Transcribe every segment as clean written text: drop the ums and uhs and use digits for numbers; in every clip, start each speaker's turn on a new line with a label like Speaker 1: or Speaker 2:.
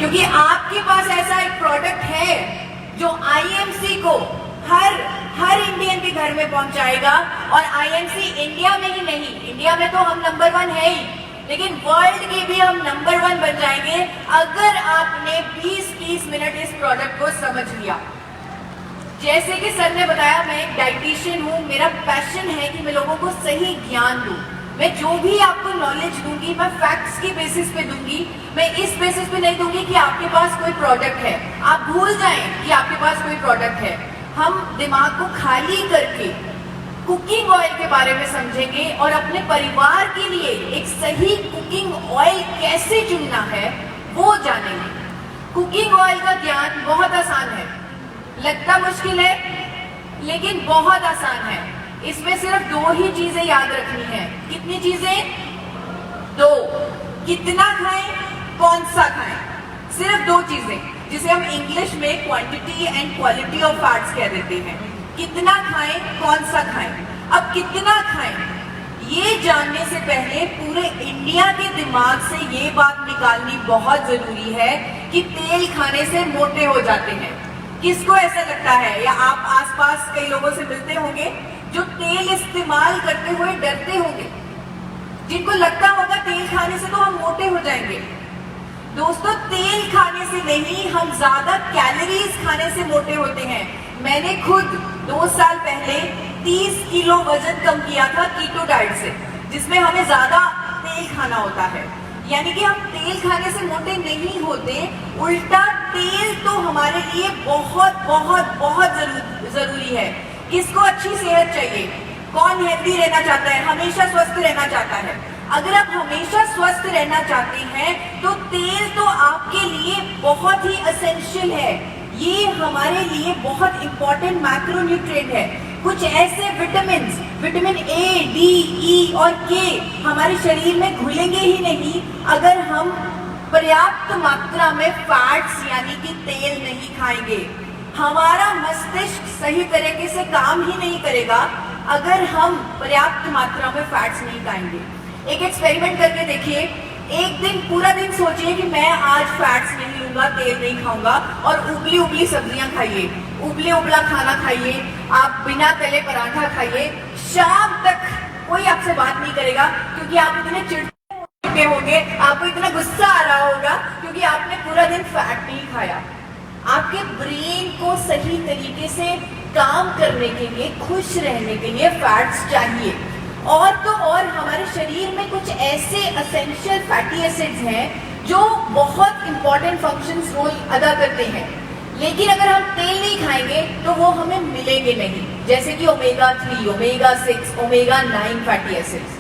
Speaker 1: क्योंकि आपके पास ऐसा एक प्रोडक्ट है जो आईएमसी को हर इंडियन के घर में पहुंचाएगा। और आईएमसी इंडिया में ही नहीं, इंडिया में तो हम नंबर 1 है ही, लेकिन वर्ल्ड के भी हम नंबर 1 बन जाएंगे अगर आपने 20-30 मिनट इस प्रोडक्ट को समझ लिया। जैसे कि सर ने बताया, मैं एक डाइटिशियन हूँ, मेरा पैशन है कि मैं लोगों को सही ज्ञान दूँ। मैं जो भी आपको नॉलेज दूंगी मैं फैक्ट्स की बेसिस पे दूंगी, मैं इस बेसिस पे नहीं दूंगी कि आपके पास कोई प्रोडक्ट है, आप भूल जाएं कि आपके पास कोई प्रोडक्ट है। हम दिमाग को खाली करके कुकिंग ऑयल के बारे में समझेंगे और अपने परिवार के लिए एक सही कुकिंग ऑयल कैसे चुनना है वो जानेंगे। कुकिंग ऑयल का ज्ञान बहुत आसान है, लगता मुश्किल है लेकिन बहुत आसान है। इसमें सिर्फ 2 ही चीजें याद रखनी है। कितनी चीजें? 2। कितना खाएं, कौन सा खाएं, सिर्फ 2 चीजें, जिसे हम इंग्लिश में quantity and quality of fats कह देते हैं। कितना खाएं, कौन सा खाएं। अब कितना खाएं ये जानने से पहले पूरे इंडिया के दिमाग से ये बात निकालनी बहुत जरूरी है कि तेल खाने से मोटे हो जाते हैं। किसको ऐसा लगता है, या आप आसपास कई लोगों से मिलते होंगे जो तेल इस्तेमाल करते हुए डरते होंगे, जिनको लगता होगा तेल खाने से तो हम मोटे हो जाएंगे। दोस्तों, तेल खाने से नहीं, हम ज्यादा कैलोरीज खाने से मोटे होते हैं। मैंने खुद 2 साल पहले 30 किलो वजन कम किया था कीटो डाइट से, जिसमें हमें ज्यादा तेल खाना होता है। यानी कि हम तेल खाने से मोटे नहीं होते, उल्टा तेल तो हमारे लिए बहुत बहुत बहुत जरूरी है। किसको अच्छी सेहत चाहिए? कौन हेल्दी रहना चाहता है, हमेशा स्वस्थ रहना चाहता है? अगर आप हमेशा स्वस्थ रहना चाहते हैं तो तेल तो आपके लिए बहुत ही एसेंशियल है। ये हमारे लिए बहुत इंपॉर्टेंट मैक्रोन्यूट्रिएंट है। कुछ ऐसे विटामिन ए, डी, ई और के हमारे शरीर में घुलेंगे ही नहीं अगर हम पर्याप्त मात्रा में फैट्स यानी कि तेल नहीं खाएंगे। हमारा मस्तिष्क सही तरीके से काम ही नहीं करेगा अगर हम पर्याप्त मात्रा में फैट्स नहीं खाएंगे। एक एक्सपेरिमेंट करके देखिए, एक दिन पूरा दिन सोचिए कि मैं आज फैट्स नहीं लूंगा, तेल नहीं खाऊंगा, और उबली उबली सब्जियां खाइए, उबला खाना खाइए, आप बिना तले पराठा खाइए। शाम तक कोई आपसे बात नहीं करेगा क्योंकि आप इतने चिड़चिड़े होंगे, आपको इतना गुस्सा आ रहा होगा क्योंकि आपने पूरा दिन फैट नहीं खाया। आपके ब्रेन को सही तरीके से काम करने के लिए, खुश रहने के लिए फैट्स चाहिए। और तो और हमारे शरीर में कुछ ऐसे एसेंशियल फैटी एसिड्स हैं जो बहुत इंपॉर्टेंट फंक्शंस रोल अदा करते हैं, लेकिन अगर हम तेल नहीं खाएंगे तो वो हमें मिलेंगे नहीं, जैसे कि omega 3, omega 6, omega 9 fatty acids.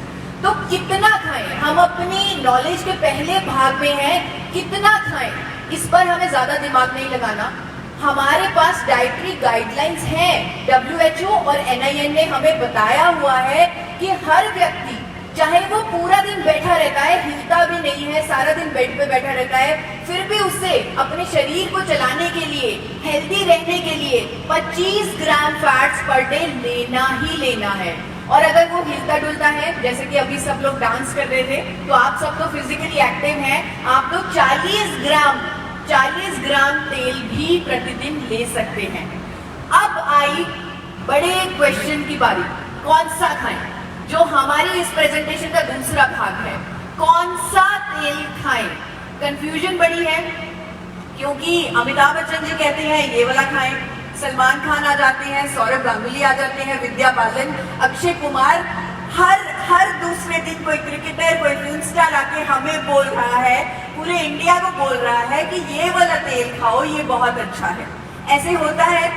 Speaker 1: तो कितना खाएं, हम अपनी नॉलेज के पहले भाग में हैं, कितना खाएं इस पर हमें ज्यादा दिमाग नहीं लगाना। हमारे पास डाइटरी गाइडलाइंस हैं, WHO और NIN ने हमें बताया हुआ है कि हर व्यक्ति, चाहे वो पूरा दिन बैठा रहता है, हिलता भी नहीं है, सारा दिन बेड पे बैठा रहता है, फिर भी उसे अपने शरीर को चलाने के लिए, हेल्दी रहने के लिए 25 ग्राम फैट्स पर डे लेना ही लेना है। और अगर वो हिलता डुलता है, जैसे कि अभी सब लोग डांस कर रहे थे, तो आप सब तो फिजिकली एक्टिव हैं, आप तो 40 ग्राम तेल भी प्रतिदिन ले सकते हैं। अब आई बड़े क्वेश्चन की बारी, कौन सा खाएं, जो हमारी इस प्रेजेंटेशन का दूसरा भाग है। कौन सा तेल खाएं? कंफ्यूजन बड़ी है क्योंकि अमिताभ बच्चन जी कहते हैं ये वाला खाएं, सलमान खान आ जाते हैं, सौरभ गांगुली आ जाते हैं, विद्या बालन, अक्षय कुमार, हर दूसरे दिन कोई क्रिकेटर, कोई फिल्म स्टार आके हमें बोल रहा है, पूरे इंडिया को बोल रहा है कि ये वाला तेल खाओ, ये बहुत अच्छा है। ऐसे होता है?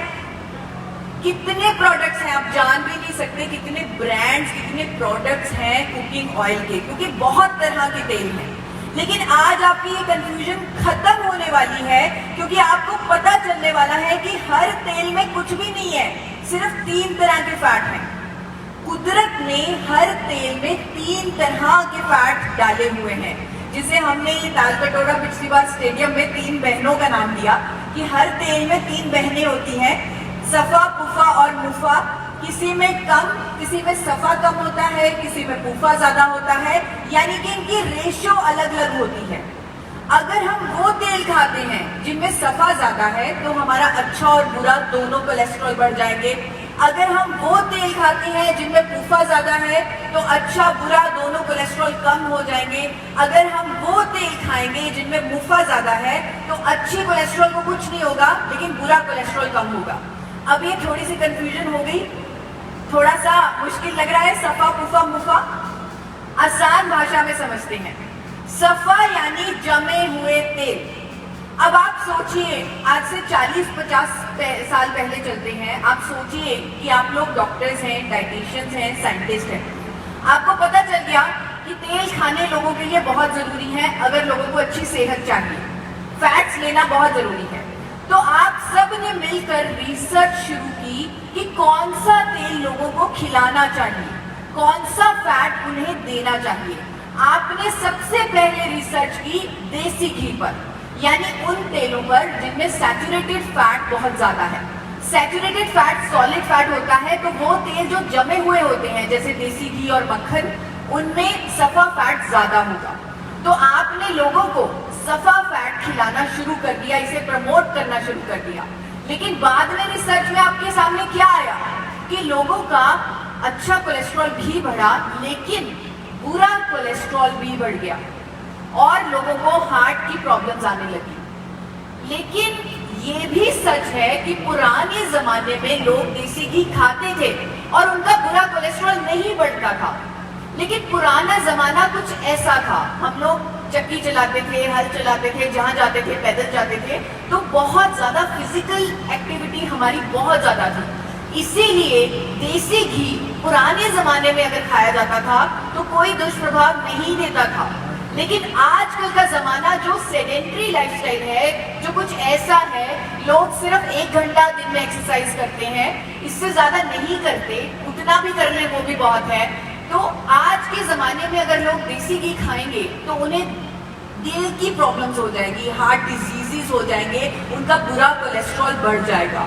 Speaker 1: कितने प्रोडक्ट्स हैं, आप जान भी नहीं सकते कितने ब्रांड्स, कितने प्रोडक्ट्स हैं कुकिंग ऑयल के, क्योंकि बहुत तरह के तेल हैं। लेकिन आज आपकी ये कंफ्यूजन खत्म होने वाली है क्योंकि आपको पता चलने वाला है कि हर तेल में कुछ भी नहीं है, सिर्फ 3 तरह के फैट हैं। कुदरत ने हर तेल में 3 तरह के फैट डाले हुए हैं, जिसे हमने ये ताल कटोरा पिछली बार स्टेडियम में 3 बहनों का नाम दिया कि हर तेल में 3 बहनें होती हैं, सफा, पुफा और मुफा। किसी में कम, किसी में सफा कम होता है, किसी में पुफा ज्यादा होता है, यानी कि इनकी रेशियो अलग अलग होती है। अगर हम वो तेल खाते हैं जिनमें सफा ज्यादा है तो हमारा अच्छा और बुरा दोनों कोलेस्ट्रॉल बढ़ जाएंगे। अगर हम वो तेल खाते हैं जिनमें पूफा ज्यादा है तो अच्छा बुरा दोनों कोलेस्ट्रॉल कम हो जाएंगे। अगर हम वो तेल खाएंगे जिनमें मुफा ज्यादा है तो अच्छे कोलेस्ट्रॉल को कुछ नहीं होगा लेकिन बुरा कोलेस्ट्रॉल कम होगा। अब ये थोड़ी सी कंफ्यूजन हो गई, थोड़ा सा मुश्किल लग रहा है। सफा पुफा मुफा आसान भाषा में समझते हैं। सफा यानी जमे हुए तेल। अब आप सोचिए, आज से 40-50 साल पहले चलते हैं। आप सोचिए कि आप लोग डॉक्टर्स हैं, डाइटिशियंस हैं, साइंटिस्ट हैं। आपको पता चल गया कि तेल खाने लोगों के लिए बहुत जरूरी है अगर लोगों को अच्छी सेहत चाहिए। फैट्स लेना बहुत जरूरी है। तो आप सब ने मिलकर रिसर्च शुरू की कि कौन सा तेल लोगों को खिलाना चाहिए, कौन सा फैट उन्हें देना चाहिए। आपने सबसे पहले रिसर्च की देसी घी पर, यानी उन तेलों पर जिनमें सैचुरेटेड फैट बहुत ज्यादा है। सैचुरेटेड फैट सॉलिड फैट होता है, तो वो तेल जो जमे हुए होते हैं जैसे देसी घी और मक्खन, उनमें सफा फैट ज्यादा होगा। तो आपने लोगों को सफा फैट खिलाना शुरू कर दिया, इसे प्रमोट करना शुरू कर दिया। लेकिन बाद में रिसर्च में आपके सामने क्या आया कि लोगों का अच्छा कोलेस्ट्रॉल भी बढ़ा लेकिन बुरा कोलेस्ट्रॉल भी बढ़ गया और लोगों को हार्ट की प्रॉब्लम्स आने लगी। लेकिन ये भी सच है कि पुराने जमाने में लोग देसी घी खाते थे और उनका बुरा कोलेस्ट्रॉल नहीं बढ़ता था। लेकिन पुराना जमाना कुछ ऐसा था, हम लोग चक्की चलाते थे, हल चलाते थे, जहां जाते थे पैदल जाते थे, तो बहुत ज्यादा फिजिकल एक्टिविटी हमारी बहुत ज्यादा थी। इसीलिए देसी घी पुराने जमाने में अगर खाया जाता था तो कोई दुष्प्रभाव नहीं देता था। लेकिन आजकल का जमाना जो सेडेंटरी लाइफस्टाइल है, जो कुछ ऐसा है, लोग सिर्फ 1 घंटा दिन में एक्सरसाइज करते हैं, इससे ज्यादा नहीं करते, उतना भी कर ले वो भी बहुत है। तो आज के जमाने में अगर लोग देसी घी खाएंगे तो उन्हें दिल की प्रॉब्लम्स हो जाएगी, हार्ट डिजीजेस हो जाएंगे, उनका बुरा कोलेस्ट्रॉल बढ़ जाएगा।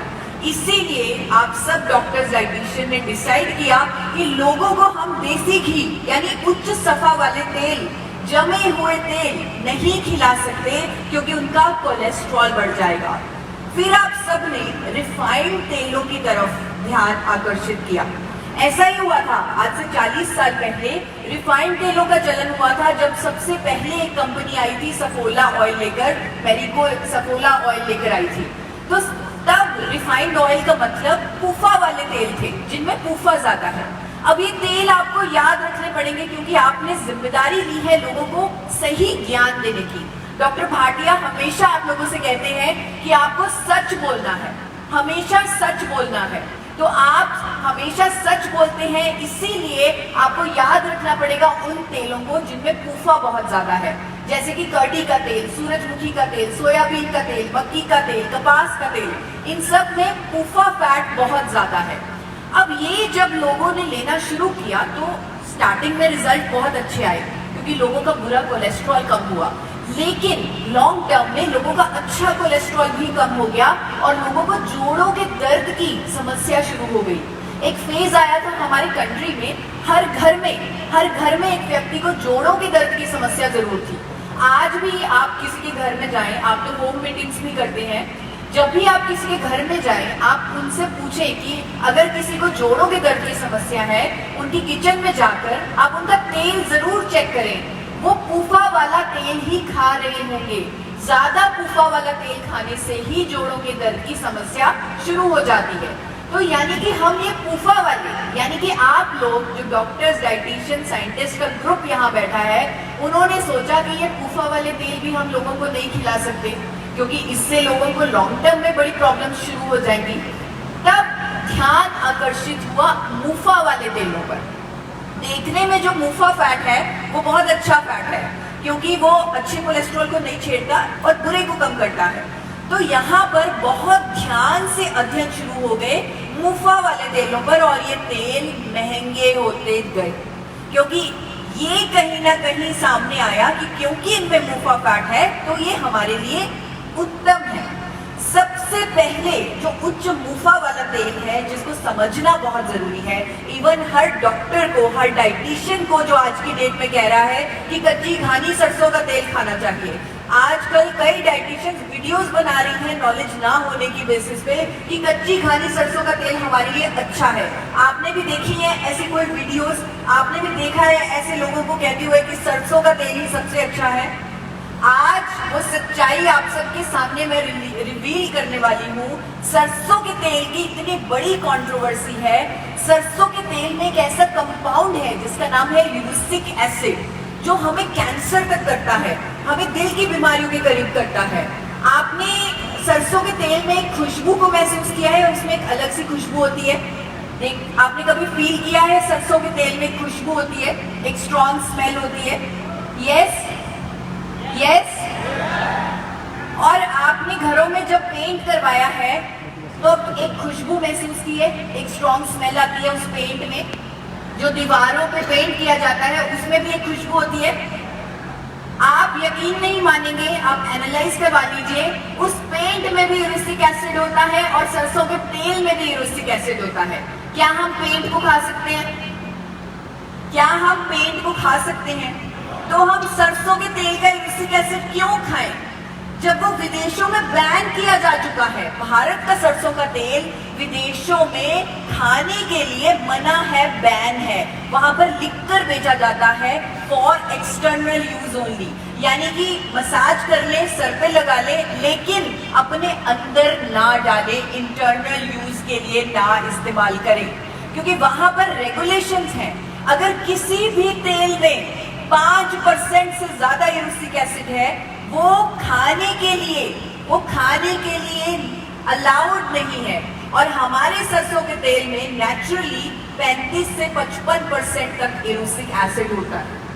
Speaker 1: इसीलिए आप सब डॉक्टर्स, डाइटिशियन ने डिसाइड किया कि लोगों को हम देसी घी यानी उच्च सफा वाले तेल, जमे हुए तेल नहीं खिला सकते क्योंकि उनका कोलेस्ट्रॉल बढ़ जाएगा। फिर आप सब ने रिफाइंड तेलों की तरफ ध्यान आकर्षित किया। ऐसा ही हुआ था, आज से 40 साल पहले रिफाइंड तेलों का चलन हुआ था जब सबसे पहले एक कंपनी आई थी सफोला ऑयल लेकर, मैरिको सफोला ऑयल लेकर आई थी। तो तब रिफाइंड ऑयल का मतलब पूफा वाले तेल थे जिनमें पूफा ज्यादा है। अब ये तेल आपको याद रखने पड़ेंगे क्योंकि आपने जिम्मेदारी ली है लोगों को सही ज्ञान देने की। डॉक्टर भाटिया हमेशा आप लोगों से कहते हैं कि आपको सच बोलना है, हमेशा सच बोलना है। तो आप हमेशा सच बोलते हैं, इसीलिए आपको याद रखना पड़ेगा उन तेलों को जिनमें पूफा बहुत ज्यादा है, जैसे कि कटी का तेल, सूरजमुखी का तेल, सोयाबीन का तेल, मक्की का तेल, कपास का तेल, इन सब में पूफा फैट बहुत ज्यादा है। अब ये जब लोगों ने लेना शुरू किया तो स्टार्टिंग में रिजल्ट बहुत अच्छे आए क्योंकि लोगों का बुरा कोलेस्ट्रॉल कम हुआ, लेकिन लॉन्ग टर्म में लोगों का अच्छा कोलेस्ट्रॉल भी कम हो गया और लोगों को जोड़ों के दर्द की समस्या शुरू हो गई। एक फेज आया था हमारी कंट्री में, हर घर में एक व्यक्ति को जोड़ों के दर्द की समस्या जरूर थी। आज भी आप किसी के घर में जाएं, आप तो होम मीटिंग्स भी करते हैं, जब भी आप किसी के घर में जाएं, आप उनसे पूछें कि अगर किसी को जोड़ों के दर्द की समस्या है, उनकी किचन में जाकर आप उनका तेल जरूर चेक करें, वो पूफा वाला तेल ही खा रहे होंगे। ज्यादा पूफा वाला तेल खाने से ही जोड़ों के दर्द की समस्या शुरू हो जाती है। तो यानी कि हम ये पूफा वाले, यानी कि आप लोग जो डॉक्टर्स, डाइटिशियन, साइंटिस्ट का ग्रुप यहाँ बैठा है, उन्होंने सोचा कि ये पूफा वाले तेल भी हम लोगों को नहीं खिला सकते क्योंकि इससे लोगों को लॉन्ग टर्म में बड़ी प्रॉब्लम शुरू हो जाएंगी। तब ध्यान आकर्षित हुआ मुफा वाले तेलों पर। देखने में जो मुफा फैट है वो बहुत अच्छा फैट है क्योंकि वो अच्छे कोलेस्ट्रॉल को नहीं छेड़ता और बुरे को कम करता है। तो यहाँ पर बहुत ध्यान से अध्ययन शुरू हो गए मुफा वाले तेलों पर और ये तेल महंगे होते गए क्योंकि ये कहीं ना कहीं सामने आया कि क्योंकि इनमें मुफा फैट है तो ये हमारे लिए उत्तम है। सबसे पहले जो उच्च मुफा वाला तेल है जिसको समझना बहुत जरूरी है, इवन हर डॉक्टर को, हर डाइटिशियन को जो आज की डेट में कह रहा है कि कच्ची घानी सरसों का तेल खाना चाहिए, आजकल कई डाइटिशियंस वीडियोस बना रही हैं नॉलेज ना होने की बेसिस पे कि कच्ची खानी सरसों का तेल हमारे लिए अच्छा है। आपने भी देखी है ऐसी कोई वीडियोस, आपने भी देखा है ऐसे लोगों को कहते हुए कि सरसों का तेल ही सबसे अच्छा है। आज वो सच्चाई आप सबके सामने मैं रिवील करने वाली हूँ। सरसों के तेल की इतनी बड़ी कंट्रोवर्सी है। सरसों के तेल में एक ऐसा कंपाउंड है जिसका नाम है यूरिक एसिड, जो हमें कैंसर तक करता है, हमें दिल की बीमारियों के करीब करता है। आपने सरसों के तेल में एक खुशबू को महसूस किया है? उसमें एक अलग सी खुशबू होती है। आपने कभी फील किया है सरसों के तेल में खुशबू होती है, एक स्ट्रॉन्ग स्मेल होती है? Yes yes. और आपने घरों में जब पेंट करवाया है तो एक खुशबू महसूस की है, एक स्ट्रॉन्ग स्मेल आती है उस पेंट में। जो दीवारों पे पेंट किया जाता है उसमें भी एक खुशबू होती है। आप यकीन नहीं मानेंगे, आप एनालाइज करवा लीजिए, उस पेंट में भी यूरिक एसिड होता है और सरसों के तेल में भी यूरिक एसिड होता है। क्या हम पेंट को खा सकते हैं? क्या हम पेंट को खा सकते हैं? तो हम सरसों के तेल का यूरिक एसिड क्यों खाएं जब वो विदेशों में बैन किया जा चुका है? भारत का सरसों का तेल विदेशों में खाने के लिए मना है, बैन है। वहां पर लिखकर बेचा जाता है फॉर एक्सटर्नल यूज ओनली, यानी कि मसाज कर ले, सर पे लगा ले, लेकिन अपने अंदर ना डाले, इंटरनल यूज के लिए ना इस्तेमाल करें, क्योंकि वहां पर रेगुलेशंस हैं। अगर किसी भी तेल में 5% से ज्यादा यूरिक एसिड है, वो खाने के लिए अलाउड नहीं है। और हमारे सरसों के तेल में नेचुरली 35 से 55% तक यूरिक एसिड होता है,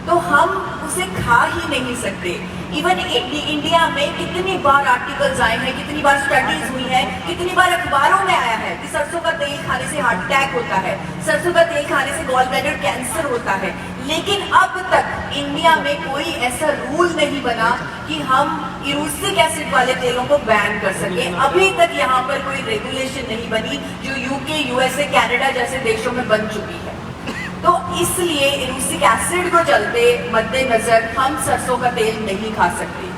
Speaker 1: तो हम उसे खा ही नहीं सकते। इवन इंडिया में कितनी बार आर्टिकल्स आए हैं, कितनी बार स्टडीज हुई है, कितनी बार अखबारों में आया है कि सरसों का तेल खाने से हार्ट अटैक होता है, सरसों का तेल खाने से गॉल ब्लैडर कैंसर होता है। लेकिन अब तक इंडिया में कोई ऐसा रूल नहीं बना कि हम यूरिक एसिड वाले तेलों को बैन कर सके। अभी तक यहाँ पर कोई रेगुलेशन नहीं बनी जो यूके, यूएसए, कनाडा जैसे देशों में बन चुकी है। तो इसलिए यूरिक एसिड को चलते मद्देनजर हम सरसों का तेल नहीं खा सकते।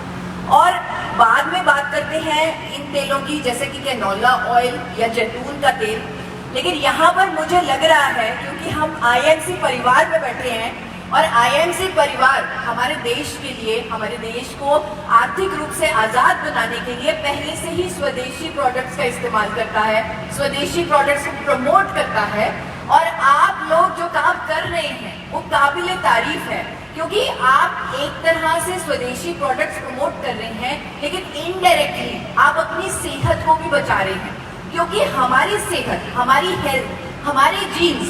Speaker 1: और बाद में बात करते हैं इन तेलों की, जैसे कि कैनोला ऑयल या जैतून का तेल। लेकिन यहाँ पर मुझे लग रहा है, क्योंकि हम आईएमसी परिवार में बैठे हैं और आईएमसी परिवार हमारे देश के लिए, हमारे देश को आर्थिक रूप से आजाद बनाने के लिए पहले से ही स्वदेशी प्रोडक्ट्स का इस्तेमाल करता है, स्वदेशी प्रोडक्ट्स को प्रमोट करता है। और आप लोग जो काम कर रहे हैं वो काबिले तारीफ है, क्योंकि आप एक तरह से स्वदेशी प्रोडक्ट्स प्रमोट कर रहे हैं, लेकिन इनडायरेक्टली आप अपनी सेहत को भी बचा रहे हैं। क्योंकि हमारी सेहत, हमारी हेल्थ, हमारे जीन्स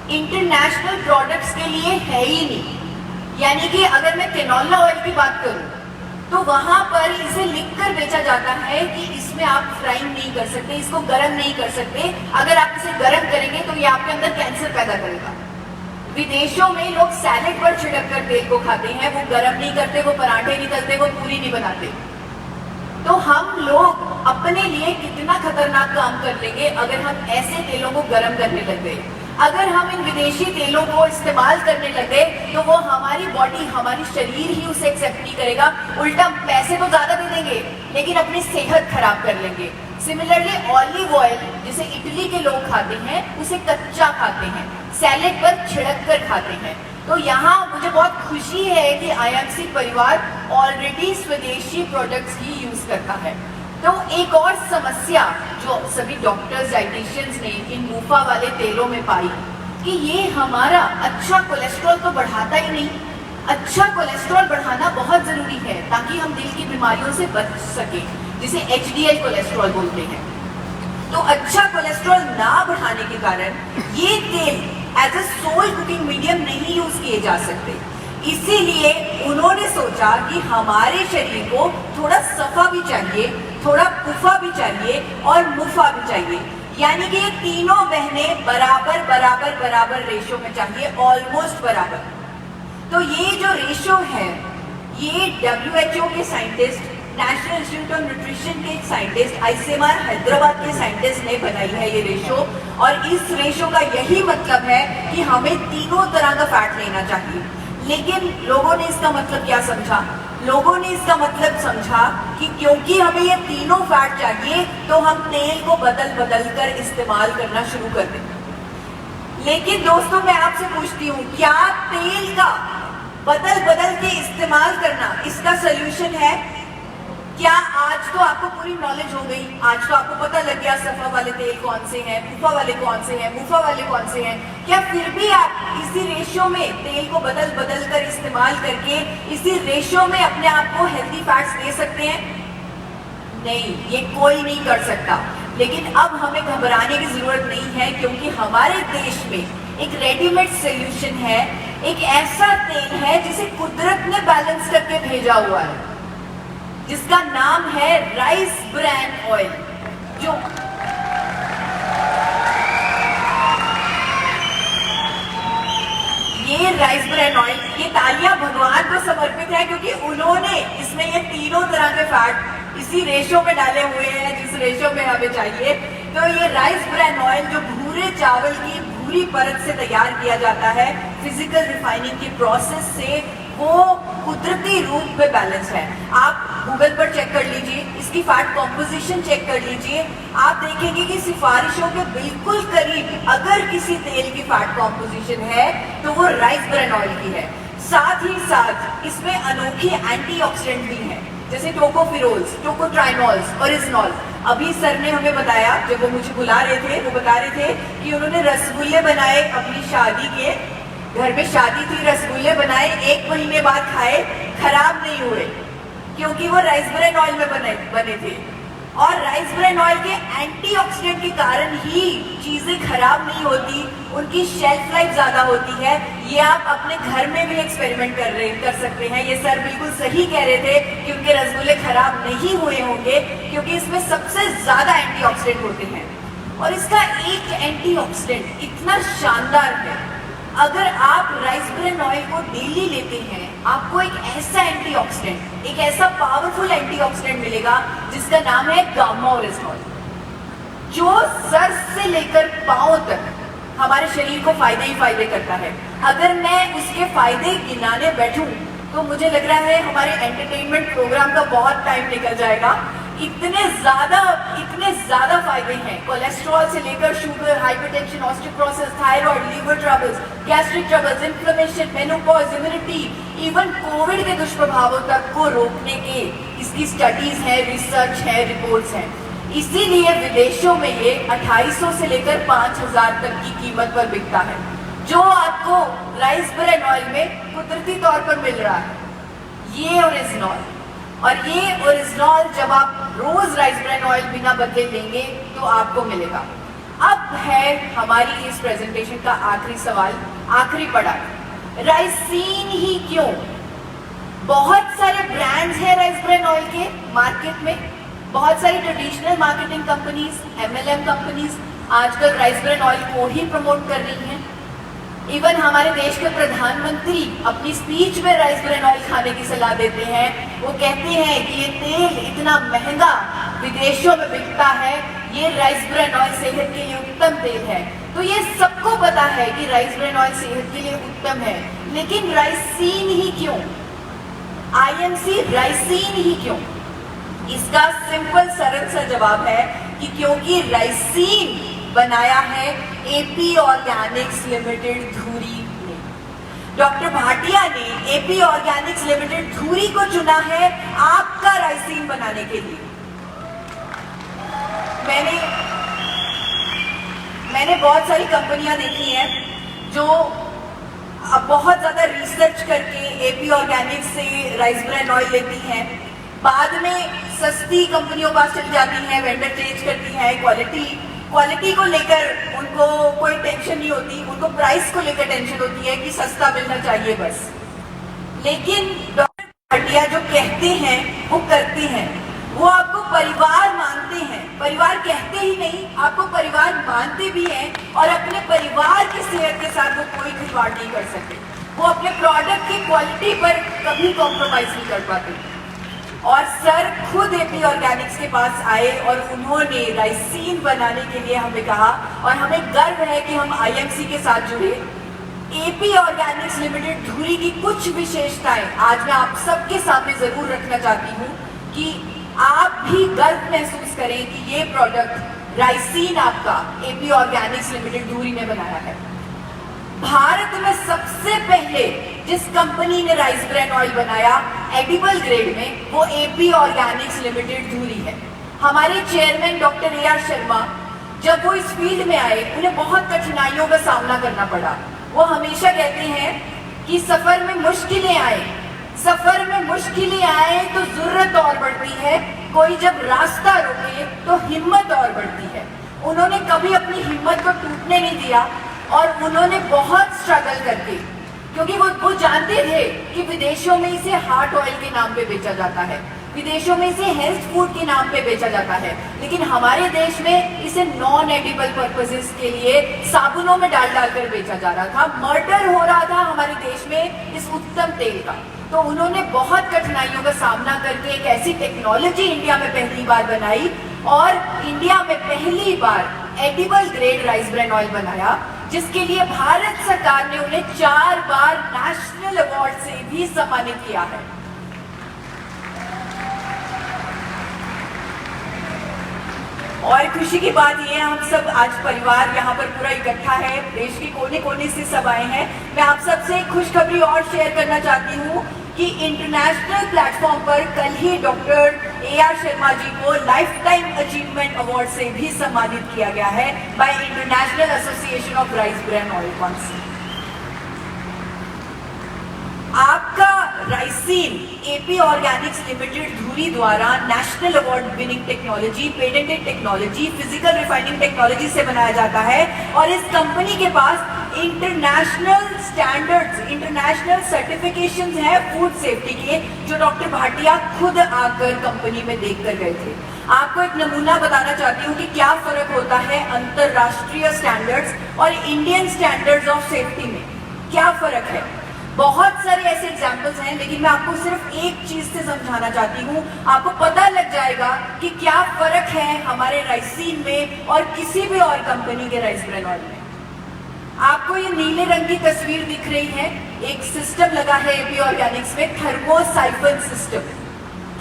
Speaker 1: इंटरनेशनल प्रोडक्ट्स के लिए है ही नहीं। यानी कि अगर मैं कैनोला ऑयल की बात करूं तो वहां पर इसे लिखकर बेचा जाता है कि इसमें आप फ्राइंग नहीं कर सकते, इसको गर्म नहीं कर सकते, अगर आप इसे गर्म करेंगे तो ये आपके अंदर कैंसर पैदा करेगा। विदेशों में लोग सैलेड पर छिड़क कर तेल को खाते हैं, वो गर्म नहीं करते, वो पराठे नहीं तलते, वो पूरी नहीं बनाते। तो हम लोग अपने लिए कितना खतरनाक काम कर लेंगे अगर हम ऐसे तेलों को गर्म करने लग गए। अगर हम इन विदेशी तेलों को इस्तेमाल करने लगे तो वो हमारी बॉडी, हमारी शरीर ही उसे एक्सेप्ट नहीं करेगा, उल्टा पैसे तो ज्यादा दे देंगे लेकिन अपनी सेहत खराब कर लेंगे। सिमिलरली ऑलिव ऑयल जिसे इटली के लोग खाते हैं उसे कच्चा खाते हैं, सैलेड पर छिड़क कर खाते हैं। तो यहाँ मुझे बहुत खुशी है कि आईएमसी परिवार ऑलरेडी स्वदेशी प्रोडक्ट्स ही यूज करता है। तो एक और समस्या जो सभी डॉक्टर्स, डाइटिशियंस ने इन मुफा वाले तेलों में पाई कि ये हमारा अच्छा कोलेस्ट्रॉल तो बढ़ाता ही नहीं। अच्छा कोलेस्ट्रॉल बढ़ाना बहुत जरूरी है ताकि हम दिल की बीमारियों से बच सके, जिसे एचडीएल कोलेस्ट्रॉल बोलते हैं। तो अच्छा कोलेस्ट्रॉल ना बढ़ाने के कारण ये तेल as a sole cooking medium नहीं यूज किए जा सकते। इसीलिए उन्होंने सोचा कि हमारे शरीर को थोड़ा सफा भी चाहिए, थोड़ा पुफा भी चाहिए और मुफा भी चाहिए, यानी कि ये तीनों बहनें बराबर बराबर बराबर रेशो में चाहिए, ऑलमोस्ट बराबर। तो ये जो रेशो है ये WHO के scientist, national institute of nutrition के साइंटिस्ट, आईसीएमआर हैदराबाद के साइंटिस्ट ने बनाई है ये रेशो। और इस रेशो का यही मतलब है कि हमें तीनों तरह का फैट लेना चाहिए। लेकिन लोगों ने इसका मतलब क्या समझा? लोगों ने इसका मतलब समझा कि क्योंकि हमें ये तीनों फैट चाहिए तो हम तेल को बदल बदल कर इस्तेमाल करना शुरू कर दें। लेकिन दोस्तों मैं आपसे पूछती हूँ, क्या तेल का बदल बदल के इस्तेमाल करना इसका सोल्यूशन है? क्या आज तो आपको पूरी नॉलेज हो गई, आज तो आपको पता लग गया सफा वाले तेल कौन से हैं, फूफा वाले कौन से हैं, मुफा वाले कौन से हैं। क्या फिर भी आप इसी रेशियो में तेल को बदल बदल कर इस्तेमाल करके इसी रेशियो में अपने आप को हेल्दी फैट्स दे सकते हैं? नहीं, ये कोई नहीं कर सकता। लेकिन अब हमें घबराने की जरूरत नहीं है, क्योंकि हमारे देश में एक रेडीमेड सोल्यूशन है, एक ऐसा तेल है जिसे कुदरत ने बैलेंस करके भेजा हुआ है, जिसका नाम है राइस ब्रैन ऑयल। जो ये राइस ब्रैन ऑयल, ये तालियां भगवान को समर्पित है, क्योंकि उन्होंने इसमें ये तीनों तरह के फैट इसी रेशो में डाले हुए हैं जिस रेशो में हमें चाहिए। तो ये राइस ब्रैन ऑयल जो भूरे चावल की भूरी परत से तैयार किया जाता है फिजिकल रिफाइनिंग की प्रोसेस से, वो कुदरती रूप में बैलेंस है। आप गूगल पर चेक कर लीजिए, इसकी फैट कॉम्पोजिशन चेक कर लीजिए, आप देखेंगे कि सिफारिशों के बिल्कुल करीब अगर किसी तेल की फैट कॉम्पोजिशन है तो वो राइस ब्रैन ऑयल की है। साथ ही साथ इसमें अनोखी एंटीऑक्सीडेंट भी हैं, जैसे टोकोफिरोल्स, टोकोट्राइनॉल्स, ओरिजिनॉल। अभी सर ने हमें बताया, जब वो मुझे बुला रहे थे, वो बता रहे थे कि उन्होंने रसगुल्ले बनाए अपनी शादी के, घर में शादी थी, रसगुल्ले बनाए, 1 महीने बाद खाए, खराब नहीं हुए, क्योंकि वो राइस ब्रैन ऑयल में बने थे। और राइस ब्रैन ऑयल के एंटीऑक्सीडेंट के कारण ही चीजें खराब नहीं होती, उनकी शेल्फ लाइफ ज्यादा होती है। ये आप अपने घर में भी एक्सपेरिमेंट कर सकते हैं। ये सर बिल्कुल सही कह रहे थे कि उनके रसगुल्ले खराब नहीं हुए होंगे, क्योंकि इसमें सबसे ज्यादा एंटीऑक्सीडेंट होते हैं। और इसका एक एंटीऑक्सीडेंट इतना शानदार है, अगर आप राइस ब्रैन ऑयल को डेली लेते हैं, आपको एक ऐसा एंटीऑक्सीडेंट, एक ऐसा पावरफुल एंटीऑक्सीडेंट मिलेगा जिसका नाम है गामा ओरिजिनॉल, जो सर से लेकर पांव तक हमारे शरीर को फायदे ही फायदे करता है। अगर मैं उसके फायदे गिनाने बैठूं तो मुझे लग रहा है हमारे एंटरटेनमेंट प्रोग्राम का बहुत टाइम निकल जाएगा। इतने ज्यादा फायदे हैं, कोलेस्ट्रॉल से लेकर sugar, hypertension, osteoporosis, thyroid, liver troubles, gastric troubles, inflammation, menopause, immunity, even Covid के दुष्प्रभावों तक को रोकने के इसकी स्टडीज है, रिसर्च है, रिपोर्ट्स हैं। इसीलिए विदेशों में ये 2800 से लेकर 5000 तक की कीमत पर बिकता है, जो आपको राइस ब्रैन ऑयल में कुदरती तौर पर मिल रहा है, ये ओरिजिनॉल। और ये ओरिजिनॉल जब आप रोज राइस ब्रैन ऑयल बिना बदले लेंगे तो आपको मिलेगा। अब है हमारी इस प्रेजेंटेशन का आखिरी सवाल, आखिरी पड़ाव, राइसीन ही क्यों? बहुत सारे ब्रांड्स हैं राइस ब्रैन ऑयल के मार्केट में, बहुत सारी traditional marketing companies, MLM companies आजकल राइस ब्रैन ऑयल को ही प्रमोट कर रही हैं। इवन हमारे देश के प्रधानमंत्री अपनी स्पीच में राइस ब्रैन ऑयल खाने की सलाह देते हैं। वो कहते हैं कि ये तेल इतना महंगा विदेशों में बिकता है, ये राइस ब्रैन ऑयल सेहत के लिए उत्तम तेल है। तो ये सबको पता है कि राइस ब्रैन ऑयल सेहत के लिए उत्तम है, लेकिन राइसीन ही क्यों? IMC राइसीन ही क्यों? इसका सिंपल सरल सा जवाब है कि क्योंकि राइसीन बनाया है AP ऑर्गेनिक्स लिमिटेड धुरी ने। डॉक्टर भाटिया ने AP ऑर्गेनिक्स लिमिटेड धुरी को चुना है आपका राइसीन बनाने के लिए। मैंने बहुत सारी कंपनियां देखी हैं जो बहुत ज्यादा रिसर्च करके AP ऑर्गेनिक्स से राइस ब्रैन ऑयल लेती हैं, बाद में सस्ती कंपनियों पास चली जाती हैं, वेंडर चेंज करती हैं, क्वालिटी को लेकर उनको कोई टेंशन नहीं होती, उनको प्राइस को लेकर टेंशन होती है कि सस्ता मिलना चाहिए बस। लेकिन डॉक्टर भाटिया जो कहते हैं वो करते हैं, वो आपको परिवार मानते हैं, परिवार कहते ही नहीं, आपको परिवार मानते भी हैं, और अपने परिवार की सेहत के साथ वो कोई खिलवाड़ नहीं कर सकते। वो अपने प्रोडक्ट की क्वालिटी पर कभी कॉम्प्रोमाइज नहीं कर पाते। और सर खुद AP ऑर्गेनिक्स के पास आए और उन्होंने राइसीन बनाने के लिए हमें कहा, और हमें गर्व है कि हम IMC के साथ जुड़े। एपी ऑर्गेनिक्स लिमिटेड धुरी की कुछ विशेषताएं आज मैं आप सबके सामने जरूर रखना चाहती हूँ कि आप भी गर्व महसूस करें कि ये प्रोडक्ट राइसिन आपका एपी ऑर्गेनिक्स लिमिटेड धुरी ने बनाया है। भारत में सबसे पहले जिस कंपनी ने राइस ब्रान ऑयल बनाया एडिबल ग्रेड में, वो एपी ऑर्गेनिक्स लिमिटेड धुरी है। हमारे चेयरमैन डॉक्टर AR शर्मा जब वो इस फील्ड में आए, उन्हें बहुत कठिनाइयों का सामना करना पड़ा। वो हमेशा कहते हैं कि सफर में मुश्किलें आए, सफर में मुश्किलें आए तो जरूरत और बढ़ती है, कोई जब रास्ता रोके तो हिम्मत और बढ़ती है। उन्होंने कभी अपनी हिम्मत को टूटने नहीं दिया और उन्होंने बहुत स्ट्रगल करके, क्योंकि वो जानते थे कि विदेशों में इसे हार्ट ऑयल के नाम पे बेचा जाता है, विदेशों में इसे हेल्थ फूड के नाम पे बेचा जाता है, लेकिन हमारे देश में इसे नॉन एडिबल पर्पसेस के लिए साबुनों में डाल कर बेचा जा रहा था। मर्डर हो रहा था हमारे देश में इस उत्तम तेल का। तो उन्होंने बहुत कठिनाइयों का सामना करके एक ऐसी टेक्नोलॉजी इंडिया में पहली बार बनाई और इंडिया में पहली बार edible grade rice bran oil बनाया, जिसके लिए भारत सरकार ने उन्हें 4 बार नेशनल अवार्ड से भी सम्मानित किया है। और खुशी की बात यह है, हम सब आज परिवार यहाँ पर पूरा इकट्ठा है, देश के कोने कोने से सब आए हैं। मैं आप सबसे खुशखबरी और शेयर करना चाहती हूँ कि इंटरनेशनल प्लेटफॉर्म पर कल ही डॉक्टर AR शर्मा जी को लाइफ टाइम अचीवमेंट अवार्ड से भी सम्मानित किया गया है bye international association of rice bran oil council. आपका राइसिन एपी ऑर्गेनिक्स लिमिटेड धुरी द्वारा national award winning technology, patented technology, physical refining technology से बनाया जाता है और इस कंपनी के पास इंटरनेशनल स्टैंडर्ड्स, इंटरनेशनल सर्टिफिकेशंस हैं फूड सेफ्टी के, जो डॉक्टर भाटिया खुद आकर कंपनी में देख कर गए थे। आपको एक नमूना बताना चाहती हूँ कि क्या फर्क होता है अंतरराष्ट्रीय स्टैंडर्ड्स और इंडियन स्टैंडर्ड्स ऑफ सेफ्टी में, क्या फर्क है। बहुत सारे ऐसे एग्जाम्पल्स हैं, लेकिन मैं आपको सिर्फ एक चीज से समझाना चाहती हूँ, आपको पता लग जाएगा कि क्या फर्क है हमारे राइसिन में और किसी भी और कंपनी के राइस ब्रान ऑयल में। आपको ये नीले रंग की तस्वीर दिख रही है, एक सिस्टम लगा है एपी ऑर्गेनिक्स में, थर्मोसाइफन सिस्टम।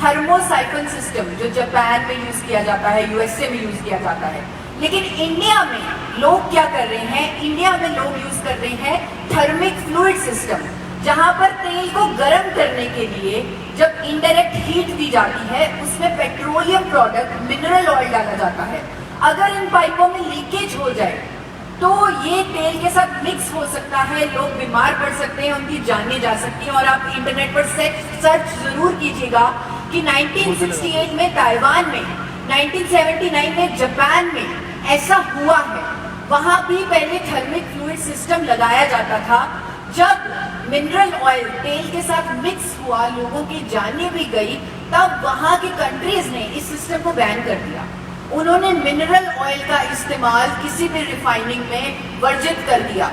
Speaker 1: थर्मोसाइफन सिस्टम जो जापान में यूज किया जाता है, USA में यूज किया जाता है, लेकिन इंडिया में लोग क्या कर रहे हैं, इंडिया में लोग यूज कर रहे हैं थर्मिक फ्लूइड सिस्टम, जहां पर तेल को गर्म करने के लिए जब इनडायरेक्ट हीट दी जाती है, उसमें पेट्रोलियम प्रोडक्ट मिनरल ऑयल डाला जाता है। अगर इन पाइपों में लीकेज हो जाए तो ये तेल के साथ मिक्स हो सकता है, लोग बीमार पड़ सकते हैं, उनकी जानें जा सकती हैं। और आप इंटरनेट पर सर्च जरूर कीजिएगा कि 1968 में ताइवान में, 1979 में जापान में ऐसा हुआ है। वहां भी पहले थर्मिक फ्लूइड सिस्टम लगाया जाता था। जब मिनरल ऑयल तेल के साथ मिक्स हुआ, लोगों की जानें भी गई, तब वहां की कंट्रीज ने इस सिस्टम को बैन कर दिया। उन्होंने मिनरल ऑयल का इस्तेमाल किसी भी रिफाइनिंग में वर्जित कर दिया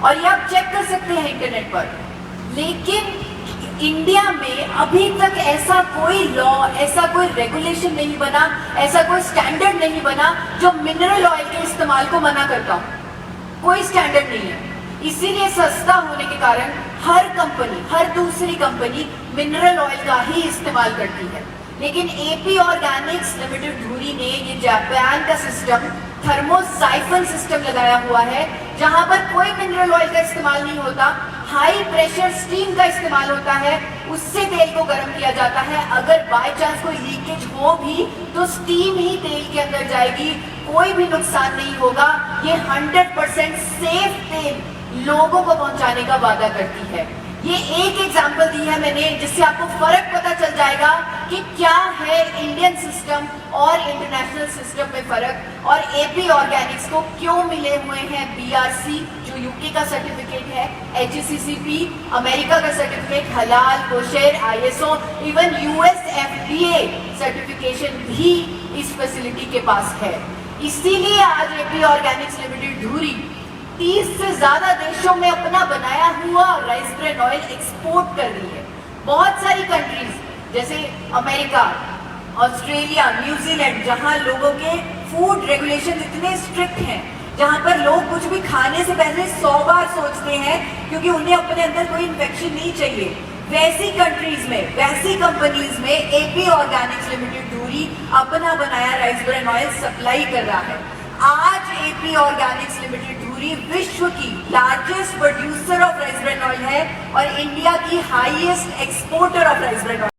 Speaker 1: और ये आप चेक कर सकते हैं इंटरनेट पर। लेकिन इंडिया में अभी तक ऐसा कोई लॉ, ऐसा कोई रेगुलेशन नहीं बना, ऐसा कोई स्टैंडर्ड नहीं बना जो मिनरल ऑयल के इस्तेमाल को मना करता हो। कोई स्टैंडर्ड नहीं है। इसीलिए सस्ता होने के कारण हर कंपनी, हर दूसरी कंपनी मिनरल ऑयल का ही इस्तेमाल करती है। लेकिन एपी ऑर्गेनिक्स लिमिटेड धुरी ने ये जापान का सिस्टम, थर्मोसाइफन सिस्टम लगाया हुआ है, जहां पर कोई मिनरल ऑयल का इस्तेमाल नहीं होता, हाई प्रेशर स्टीम का इस्तेमाल होता है, उससे तेल को गर्म किया जाता है। अगर बाय चांस कोई लीकेज हो भी तो स्टीम ही तेल के अंदर जाएगी, कोई भी नुकसान नहीं होगा। ये 100% सेफ तेल लोगों को पहुंचाने का वादा करती है। ये एक एग्जाम्पल दी है मैंने, जिससे आपको फर्क पता चल जाएगा कि क्या है इंडियन सिस्टम और इंटरनेशनल सिस्टम में फर्क, और एपी ऑर्गेनिक्स को क्यों मिले हुए हैं BRC जो यूके का सर्टिफिकेट है, HACCP अमेरिका का सर्टिफिकेट, हलाल, kosher, ISO, even US FDA certification भी इस फैसिलिटी के पास है। इसीलिए आज एपी ऑर्गेनिक्स लिमिटेड धुरी 30 से ज्यादा देशों में अपना बनाया हुआ राइस ब्रान ऑयल एक्सपोर्ट कर रही है। बहुत सारी कंट्रीज जैसे अमेरिका, ऑस्ट्रेलिया, न्यूजीलैंड, जहां लोगों के फूड रेगुलेशन इतने स्ट्रिक्ट हैं, जहां पर लोग कुछ भी खाने से पहले 100 बार सोचते हैं, क्योंकि उन्हें अपने अंदर कोई इन्फेक्शन नहीं चाहिए। वैसी कंट्रीज में, वैसी कंपनीज में एपी ऑर्गेनिक्स लिमिटेड धुरी अपना बनाया राइस ब्रान ऑयल सप्लाई कर रहा है। आज एपी ऑर्गेनिक्स लिमिटेड धुरी विश्व की largest producer of rice bran oil है और इंडिया की highest exporter of rice bran oil.